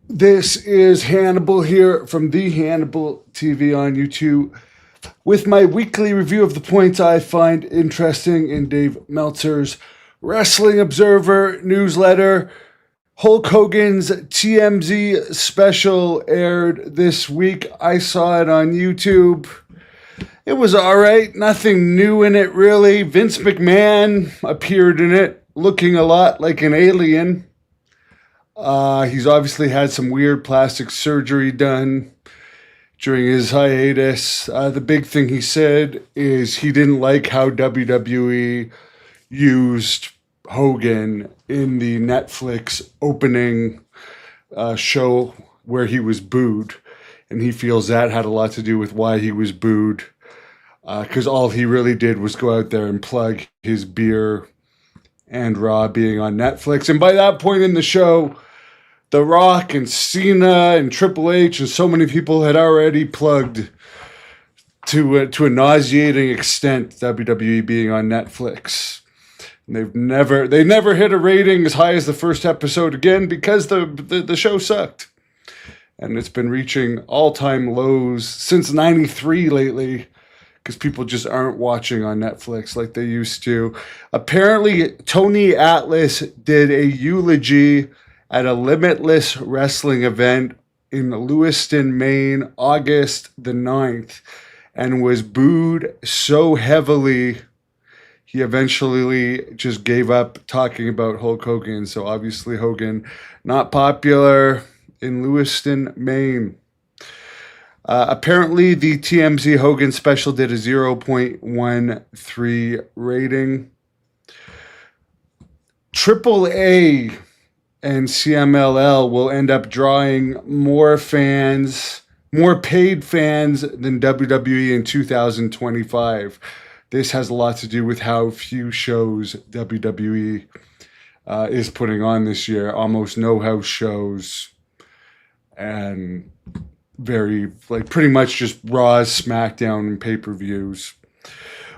This is Hannibal here from the Hannibal TV on YouTube with my weekly review of the points I find interesting in Dave Meltzer's Wrestling Observer newsletter. Hulk Hogan's TMZ special aired this week. I saw it on YouTube. It was alright, nothing new in it really. Vince McMahon appeared in it looking a lot like an alien. He's obviously had some weird plastic surgery done during his hiatus. The big thing he said is he didn't like how WWE used Hogan in the Netflix opening show where he was booed. And he feels that had a lot to do with why he was booed. Because all he really did was go out there and plug his beer and Raw being on Netflix. And by that point in the show, The Rock and Cena and Triple H and so many people had already plugged to a nauseating extent WWE being on Netflix. And they never hit a rating as high as the first episode again because the show sucked. And it's been reaching all-time lows since '93 lately because people just aren't watching on Netflix like they used to. Apparently, Tony Atlas did a eulogy at a Limitless Wrestling event in Lewiston, Maine, August the 9th, and was booed so heavily he eventually just gave up talking about Hulk Hogan. So obviously Hogan not popular in Lewiston, Maine. Apparently the TMZ Hogan special did a 0.13 rating. Triple A and CMLL will end up drawing more paid fans than WWE in 2025. This has a lot to do with how few shows WWE is putting on this year. Almost no house shows and pretty much just Raws, SmackDown, and pay-per-views.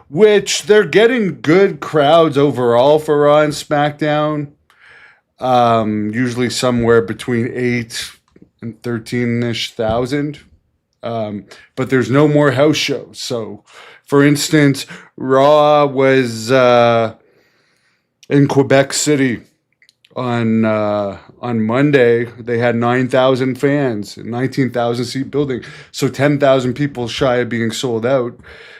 Which they're getting good crowds overall for Raw and SmackDown. Usually somewhere between 8 and 13-ish thousand. But there's no more house shows. So, for instance, Raw was in Quebec City on Monday. They had 9,000 fans, a 19,000 seat building. So 10,000 people shy of being sold out.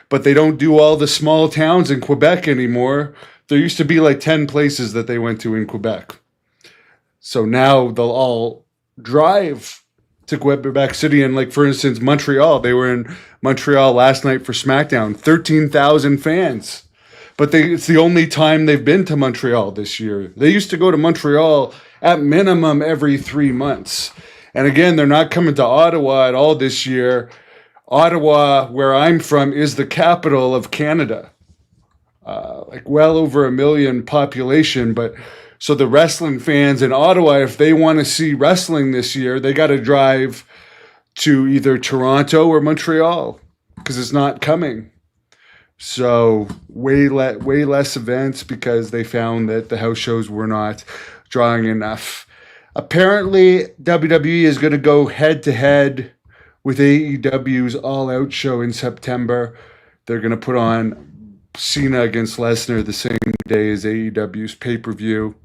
But they don't do all the small towns in Quebec anymore. There used to be like 10 places that they went to in Quebec. So now they'll all drive to Quebec City. And like, for instance, Montreal. They were in Montreal last night for SmackDown. 13,000 fans. But it's the only time they've been to Montreal this year. They used to go to Montreal at minimum every 3 months. And again, they're not coming to Ottawa at all this year. Ottawa, where I'm from, is the capital of Canada. Well over 1 million population, but so the wrestling fans in Ottawa, if they want to see wrestling this year, they got to drive to either Toronto or Montreal because it's not coming. So way less events because they found that the house shows were not drawing enough. Apparently, WWE is going to go head-to-head with AEW's All Out show in September. They're going to put on Cena against Lesnar the same day as AEW's pay-per-view.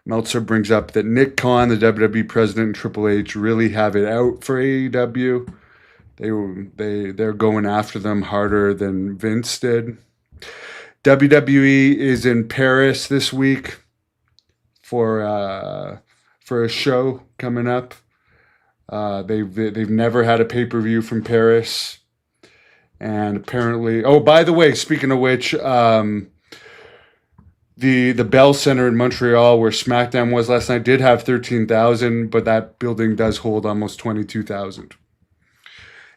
Meltzer brings up that Nick Khan, the WWE president, and Triple H really have it out for AEW. They're going after them harder than Vince did. WWE is in Paris this week for a show coming up. They've never had a pay-per-view from Paris, and apparently, oh, by the way, speaking of which, the Bell Center in Montreal, where SmackDown was last night, did have 13,000, but that building does hold almost 22,000.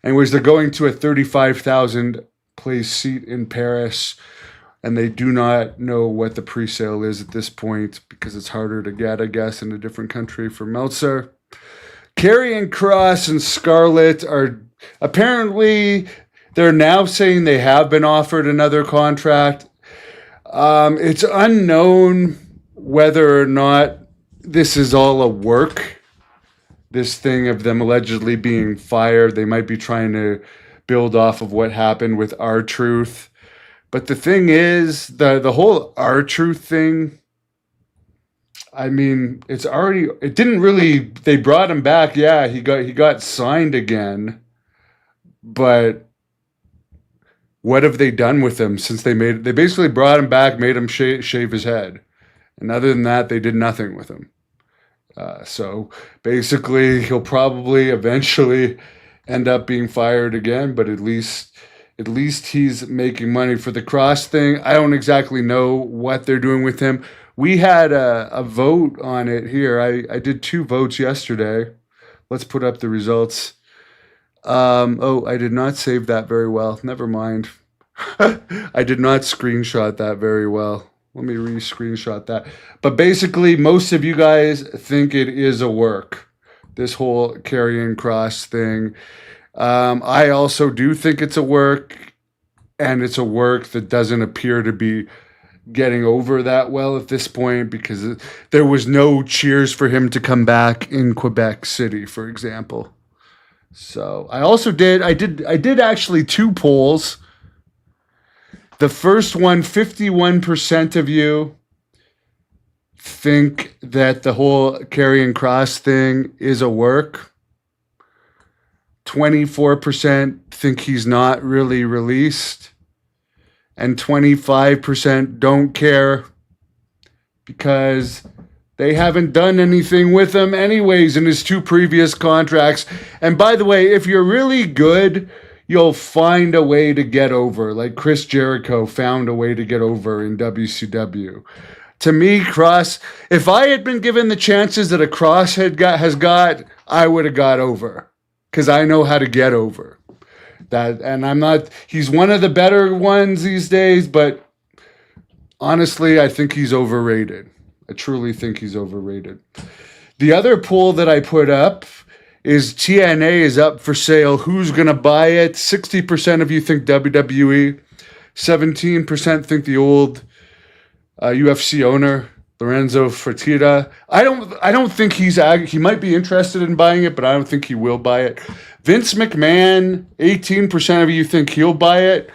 Anyways, they're going to a 35,000 place seat in Paris, and they do not know what the pre-sale is at this point because it's harder to get, I guess, in a different country for Meltzer. Karrion Kross and Scarlett are apparently, they're now saying they have been offered another contract. It's unknown whether or not this is all a work this thing of them allegedly being fired. They might be trying to build off of what happened with R-Truth. But the thing is, the whole R-Truth thing, I mean, it didn't really, they brought him back. Yeah, he got signed again. But what have they done with him since they basically brought him back, made him shave his head. And other than that, they did nothing with him. So basically, he'll probably eventually end up being fired again, but at least he's making money for the cross thing. I don't exactly know what they're doing with him. We had a vote on it here. I did 2 votes yesterday. Let's put up the results. I did not save that very well. Never mind. I did not screenshot that very well. Let me re-screenshot that. But basically, most of you guys think it is a work, this whole Karrion Kross thing. I also do think it's a work, and it's a work that doesn't appear to be getting over that well at this point, because there was no cheers for him to come back in Quebec City, for example. So I did actually 2 polls. The first one, 51% of you think that the whole Karrion Kross thing is a work. 24% think he's not really released. And 25% don't care because they haven't done anything with him anyways in his 2 previous contracts. And by the way, if you're really good, you'll find a way to get over, like Chris Jericho found a way to get over in WCW. To me, Kross, if I had been given the chances that a Kross has got, I would have got over, because I know how to get over. He's one of the better ones these days, but honestly, I think he's overrated. I truly think he's overrated. The other poll that I put up is TNA is up for sale. Who's going to buy it? 60% of you think WWE. 17% think the old UFC owner, Lorenzo Fertitta. I don't think he might be interested in buying it, but I don't think he will buy it. Vince McMahon, 18% of you think he'll buy it.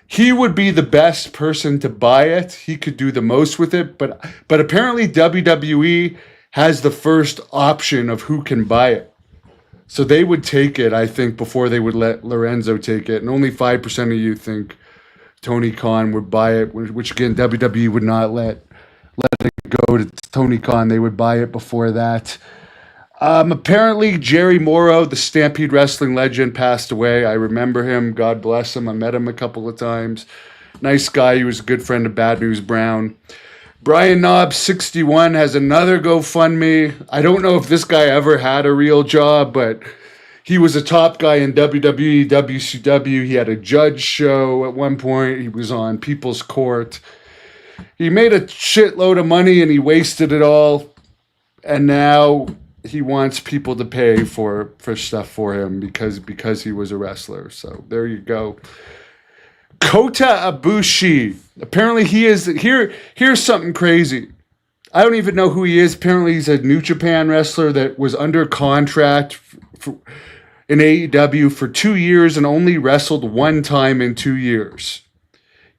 He would be the best person to buy it. He could do the most with it, but apparently WWE has the first option of who can buy it. So they would take it, I think, before they would let Lorenzo take it. And only 5% of you think Tony Khan would buy it, which again, WWE would not let it go to Tony Khan. They would buy it before that. Apparently, Jerry Morrow, the Stampede Wrestling legend, passed away. I remember him. God bless him. I met him a couple of times. Nice guy. He was a good friend of Bad News Brown. Brian Knobbs, 61, has another GoFundMe. I don't know if this guy ever had a real job, but he was a top guy in WWE, WCW. He had a judge show at one point. He was on People's Court. He made a shitload of money and he wasted it all. And now he wants people to pay for stuff for him because he was a wrestler. So there you go. Kota Ibushi. Apparently he is here. Here's something crazy. I don't even know who he is. Apparently he's a New Japan wrestler that was under contract in AEW for 2 years and only wrestled 1 time in 2 years.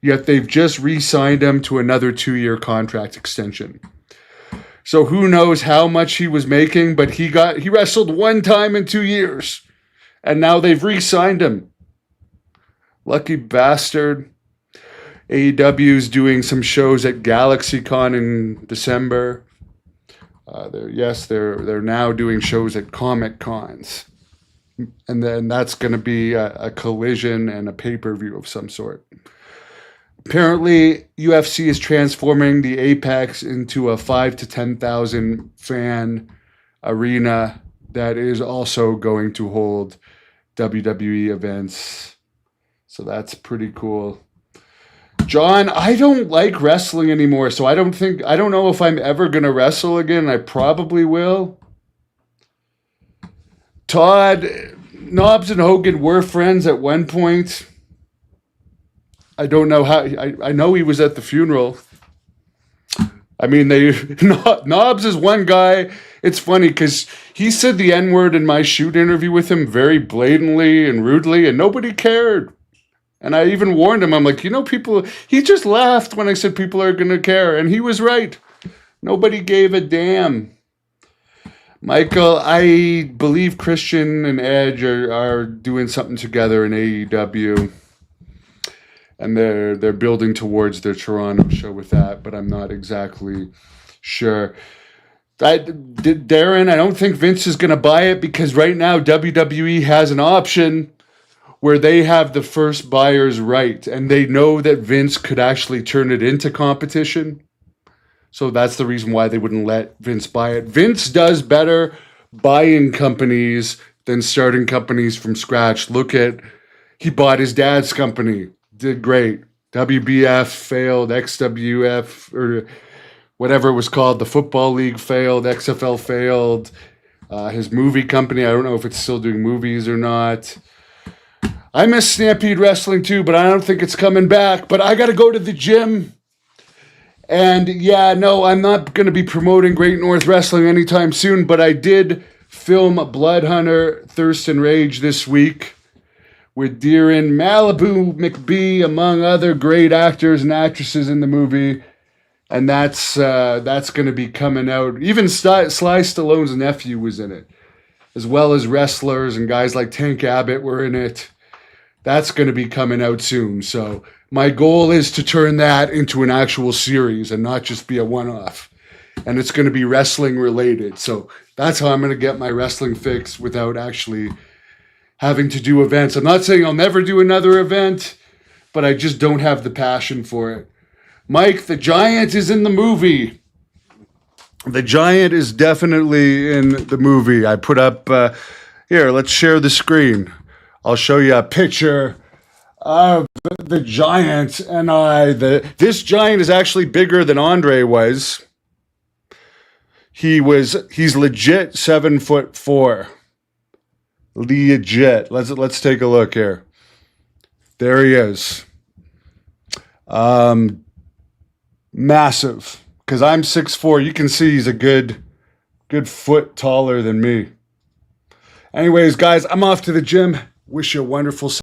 Yet they've just re-signed him to another 2-year contract extension. So who knows how much he was making, but he wrestled 1 time in 2 years. And now they've re-signed him. Lucky bastard. AEW's doing some shows at GalaxyCon in December. They're now doing shows at Comic Cons. And then that's going to be a collision and a pay-per-view of some sort. Apparently, UFC is transforming the Apex into a 5,000 to 10,000 fan arena that is also going to hold WWE events. So that's pretty cool. John, I don't like wrestling anymore, so I don't know if I'm ever going to wrestle again. I probably will. Todd, Knobbs and Hogan were friends at one point. I don't know how. I know he was at the funeral. I mean, Knobbs is one guy. It's funny because He said the N-word in my shoot interview with him very blatantly and rudely, and nobody cared. And I even warned him. I'm like, people, he just laughed when I said people are going to care. And he was right. Nobody gave a damn. Michael, I believe Christian and Edge are doing something together in AEW. And they're building towards their Toronto show with that, but I'm not exactly sure. Darren, I don't think Vince is going to buy it because right now WWE has an option where they have the first buyer's right, and they know that Vince could actually turn it into competition. So that's the reason why they wouldn't let Vince buy it. Vince does better buying companies than starting companies from scratch. He bought his dad's company, did great. WBF failed, XWF, or whatever it was called, the Football League failed, XFL failed. His movie company, I don't know if it's still doing movies or not. I miss Stampede Wrestling too, but I don't think it's coming back. But I got to go to the gym. And yeah, no, I'm not going to be promoting Great North Wrestling anytime soon, but I did film Blood Hunter Thirst and Rage this week with Deerin Malibu McBee, among other great actors and actresses in the movie. And that's going to be coming out. Even Sly Stallone's nephew was in it, as well as wrestlers and guys like Tank Abbott were in it. That's going to be coming out soon. So my goal is to turn that into an actual series and not just be a one-off. And it's going to be wrestling related. So that's how I'm going to get my wrestling fix without actually having to do events. I'm not saying I'll never do another event, but I just don't have the passion for it. Mike, the Giant is in the movie. The Giant is definitely in the movie. I put up, here, let's share the screen. I'll show you a picture of the Giant and I. This Giant is actually bigger than Andre was. He's legit 7'4". Legit. Let's take a look here. There he is. Massive, because I'm 6'4". You can see he's a good foot taller than me. Anyways, guys, I'm off to the gym. Wish you a wonderful